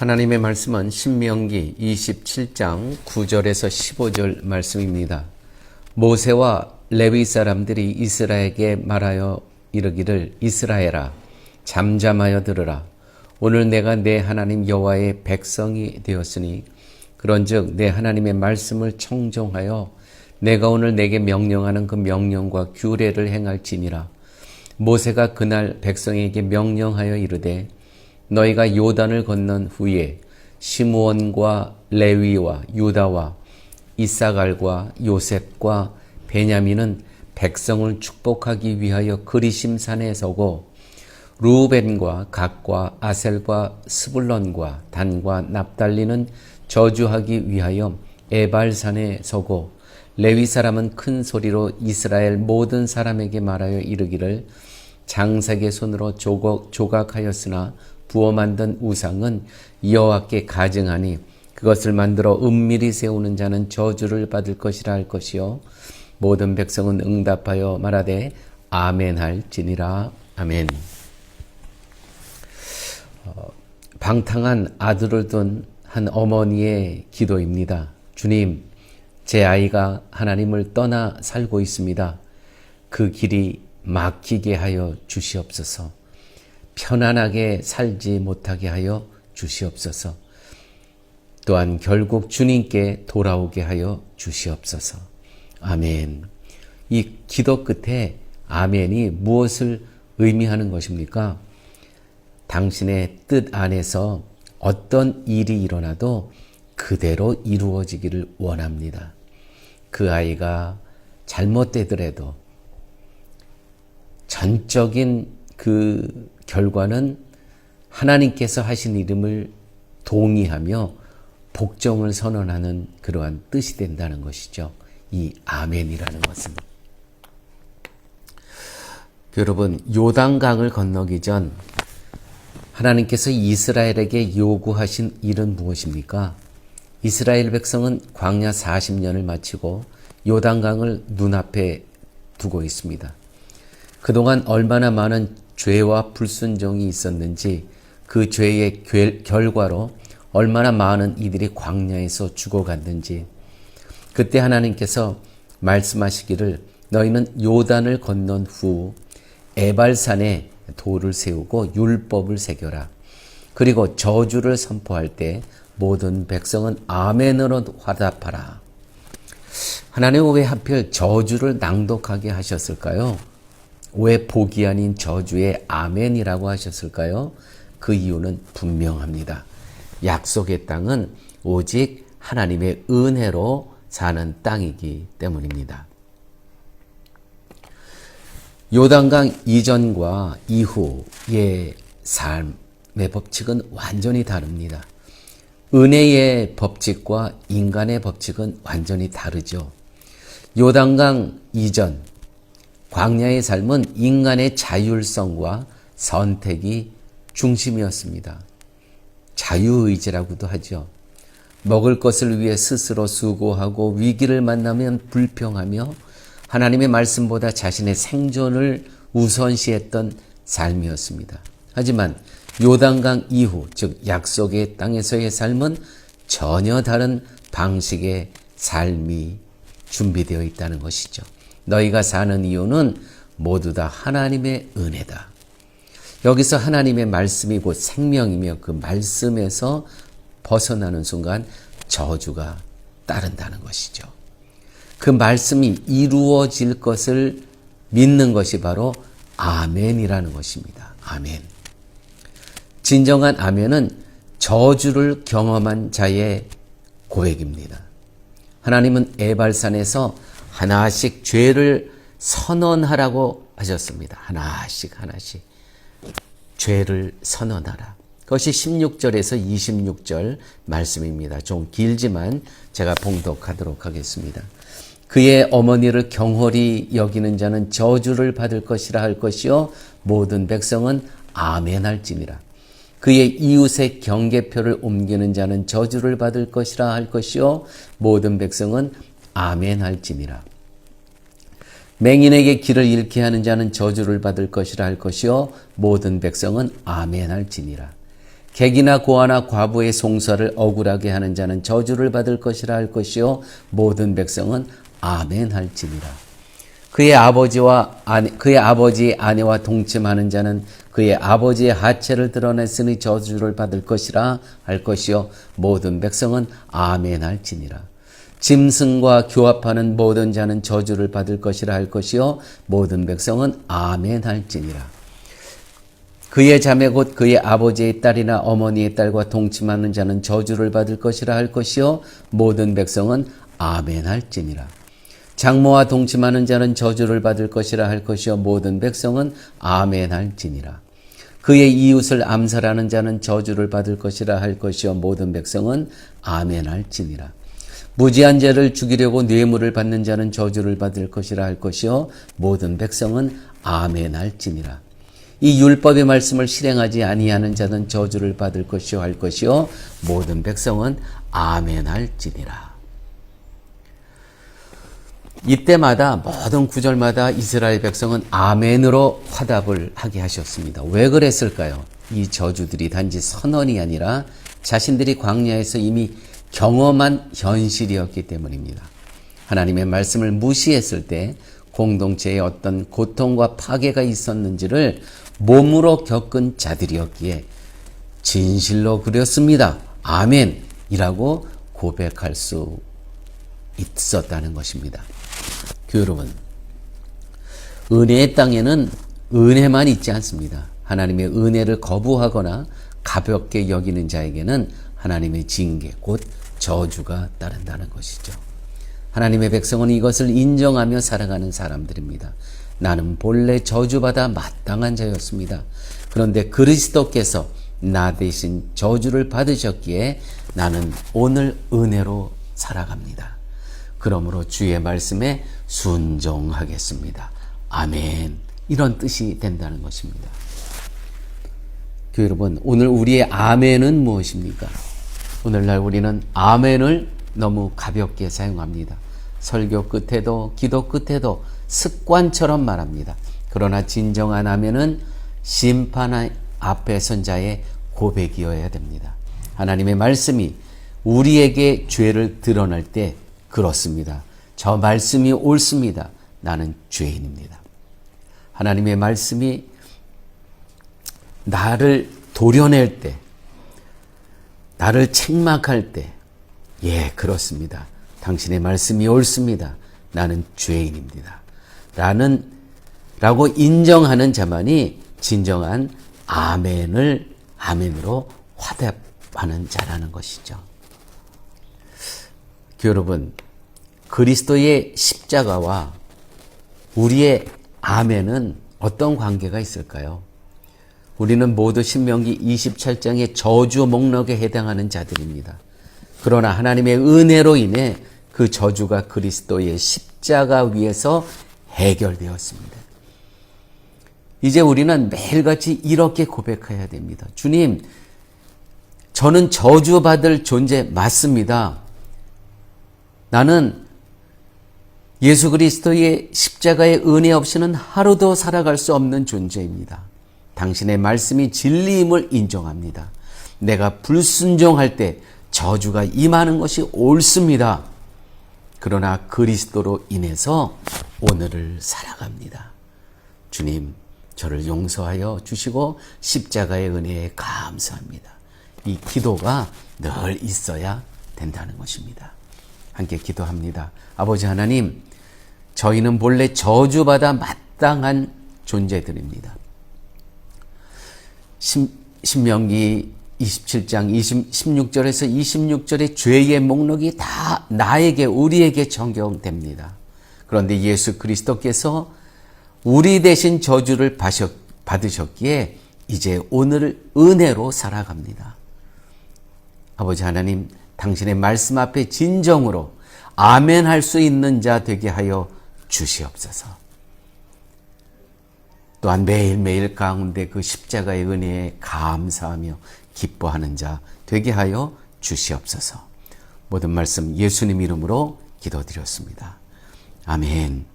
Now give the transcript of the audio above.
하나님의 말씀은 신명기 27장 9절에서 15절 말씀입니다. 모세와 레위 사람들이 이스라엘에게 말하여 이르기를 이스라엘아 잠잠하여 들으라. 오늘 내가 내 하나님 여호와의 백성이 되었으니 그런즉 내 하나님의 말씀을 청종하여 내가 오늘 내게 명령하는 그 명령과 규례를 행할지니라. 모세가 그날 백성에게 명령하여 이르되 너희가 요단을 건넌 후에 시므온과 레위와 유다와 이사갈과 요셉과 베냐민은 백성을 축복하기 위하여 그리심 산에 서고 루벤과 갓과 아셀과 스불론과 단과 납달리는 저주하기 위하여 에발산에 서고 레위 사람은 큰 소리로 이스라엘 모든 사람에게 말하여 이르기를 장색의 손으로 조각하였으나 부어 만든 우상은 여호와께 가증하니 그것을 만들어 은밀히 세우는 자는 저주를 받을 것이라 할 것이요 모든 백성은 응답하여 말하되 아멘 할지니라. 아멘. 방탕한 아들을 둔 한 어머니의 기도입니다. 주님, 제 아이가 하나님을 떠나 살고 있습니다. 그 길이 막히게 하여 주시옵소서. 편안하게 살지 못하게 하여 주시옵소서. 또한 결국 주님께 돌아오게 하여 주시옵소서. 아멘. 이 기도 끝에 아멘이 무엇을 의미하는 것입니까? 당신의 뜻 안에서 어떤 일이 일어나도 그대로 이루어지기를 원합니다. 그 아이가 잘못되더라도 전적인 그 결과는 하나님께서 하신 이름을 동의하며 복종을 선언하는 그러한 뜻이 된다는 것이죠. 이 아멘이라는 것은. 여러분, 요단강을 건너기 전 하나님께서 이스라엘에게 요구하신 일은 무엇입니까? 이스라엘 백성은 광야 40년을 마치고 요단강을 눈앞에 두고 있습니다. 그동안 얼마나 많은 죄와 불순종이 있었는지 그 죄의 결과로 얼마나 많은 이들이 광야에서 죽어갔는지 그때 하나님께서 말씀하시기를 너희는 요단을 건넌 후 에발산에 돌을 세우고 율법을 새겨라. 그리고 저주를 선포할 때 모든 백성은 아멘으로 화답하라. 하나님은 왜 하필 저주를 낭독하게 하셨을까요? 왜 복이 아닌 저주에 아멘이라고 하셨을까요? 그 이유는 분명합니다. 약속의 땅은 오직 하나님의 은혜로 사는 땅이기 때문입니다. 요단강 이전과 이후의 삶의 법칙은 완전히 다릅니다. 은혜의 법칙과 인간의 법칙은 완전히 다르죠. 요단강 이전, 광야의 삶은 인간의 자율성과 선택이 중심이었습니다. 자유의지라고도 하죠. 먹을 것을 위해 스스로 수고하고 위기를 만나면 불평하며 하나님의 말씀보다 자신의 생존을 우선시했던 삶이었습니다. 하지만 요단강 이후, 즉 약속의 땅에서의 삶은 전혀 다른 방식의 삶이 준비되어 있다는 것이죠. 너희가 사는 이유는 모두 다 하나님의 은혜다. 여기서 하나님의 말씀이 곧 생명이며 그 말씀에서 벗어나는 순간 저주가 따른다는 것이죠. 그 말씀이 이루어질 것을 믿는 것이 바로 아멘이라는 것입니다. 아멘. 진정한 아멘은 저주를 경험한 자의 고백입니다. 하나님은 에발산에서 하나씩 죄를 선언하라고 하셨습니다. 하나씩 죄를 선언하라. 그것이 16절에서 26절 말씀입니다. 좀 길지만 제가 봉독하도록 하겠습니다. 그의 어머니를 경홀히 여기는 자는 저주를 받을 것이라 할 것이요 모든 백성은 아멘할지니라. 그의 이웃의 경계표를 옮기는 자는 저주를 받을 것이라 할 것이요 모든 백성은 아멘할지니라. 맹인에게 길을 잃게 하는 자는 저주를 받을 것이라 할 것이요 모든 백성은 아멘할지니라. 객이나 고아나 과부의 송사를 억울하게 하는 자는 저주를 받을 것이라 할 것이요 모든 백성은 아멘 할지니라. 그의 아버지 아내와 동침하는 자는 그의 아버지의 하체를 드러냈으니 저주를 받을 것이라 할 것이요 모든 백성은 아멘 할지니라. 짐승과 교합하는 모든 자는 저주를 받을 것이라 할 것이요 모든 백성은 아멘 할지니라. 그의 자매 곧 그의 아버지의 딸이나 어머니의 딸과 동침하는 자는 저주를 받을 것이라 할 것이요 모든 백성은 아멘 할지니라. 장모와 동침하는 자는 저주를 받을 것이라 할 것이요 모든 백성은 아멘 할지니라. 그의 이웃을 암살하는 자는 저주를 받을 것이라 할 것이요 모든 백성은 아멘 할지니라. 무지한 자를 죽이려고 뇌물을 받는 자는 저주를 받을 것이라 할 것이요 모든 백성은 아멘 할지니라. 이 율법의 말씀을 실행하지 아니하는 자는 저주를 받을 것이요 할 것이요 모든 백성은 아멘 할지니라. 이때마다 모든 구절마다 이스라엘 백성은 아멘으로 화답을 하게 하셨습니다. 왜 그랬을까요? 이 저주들이 단지 선언이 아니라 자신들이 광야에서 이미 경험한 현실이었기 때문입니다. 하나님의 말씀을 무시했을 때 공동체에 어떤 고통과 파괴가 있었는지를 몸으로 겪은 자들이었기에 진실로 그렸습니다. 아멘이라고 고백할 수 있었다는 것입니다. 교회 여러분, 은혜의 땅에는 은혜만 있지 않습니다. 하나님의 은혜를 거부하거나 가볍게 여기는 자에게는 하나님의 징계, 곧 저주가 따른다는 것이죠. 하나님의 백성은 이것을 인정하며 살아가는 사람들입니다. 나는 본래 저주받아 마땅한 자였습니다. 그런데 그리스도께서 나 대신 저주를 받으셨기에 나는 오늘 은혜로 살아갑니다. 그러므로 주의 말씀에 순종하겠습니다. 아멘. 이런 뜻이 된다는 것입니다. 교회 여러분, 오늘 우리의 아멘은 무엇입니까? 오늘날 우리는 아멘을 너무 가볍게 사용합니다. 설교 끝에도 기도 끝에도 습관처럼 말합니다. 그러나 진정한 아멘은 심판 앞에 선 자의 고백이어야 됩니다. 하나님의 말씀이 우리에게 죄를 드러낼 때 그렇습니다. 저 말씀이 옳습니다. 나는 죄인입니다. 하나님의 말씀이 나를 도려낼 때, 나를 책망할 때, 예, 그렇습니다. 당신의 말씀이 옳습니다. 나는 죄인입니다. 라고 인정하는 자만이 진정한 아멘으로 화답하는 자라는 것이죠. 여러분, 그리스도의 십자가와 우리의 아멘은 어떤 관계가 있을까요? 우리는 모두 신명기 27장의 저주 목록에 해당하는 자들입니다. 그러나 하나님의 은혜로 인해 그 저주가 그리스도의 십자가 위에서 해결되었습니다. 이제 우리는 매일같이 이렇게 고백해야 됩니다. 주님, 저는 저주받을 존재 맞습니다. 나는 예수 그리스도의 십자가의 은혜 없이는 하루도 살아갈 수 없는 존재입니다. 당신의 말씀이 진리임을 인정합니다. 내가 불순종할 때 저주가 임하는 것이 옳습니다. 그러나 그리스도로 인해서 오늘을 살아갑니다. 주님, 저를 용서하여 주시고 십자가의 은혜에 감사합니다. 이 기도가 늘 있어야 된다는 것입니다. 함께 기도합니다. 아버지 하나님, 저희는 본래 저주받아 마땅한 존재들입니다. 신명기 27장 16절에서 26절의 죄의 목록이 다 나에게, 우리에게 적용됩니다. 그런데 예수 그리스도께서 우리 대신 저주를 받으셨기에 이제 오늘 은혜로 살아갑니다. 아버지 하나님, 당신의 말씀 앞에 진정으로 아멘할 수 있는 자 되게 하여 주시옵소서. 또한 매일매일 가운데 그 십자가의 은혜에 감사하며 기뻐하는 자 되게 하여 주시옵소서. 모든 말씀 예수님 이름으로 기도드렸습니다. 아멘.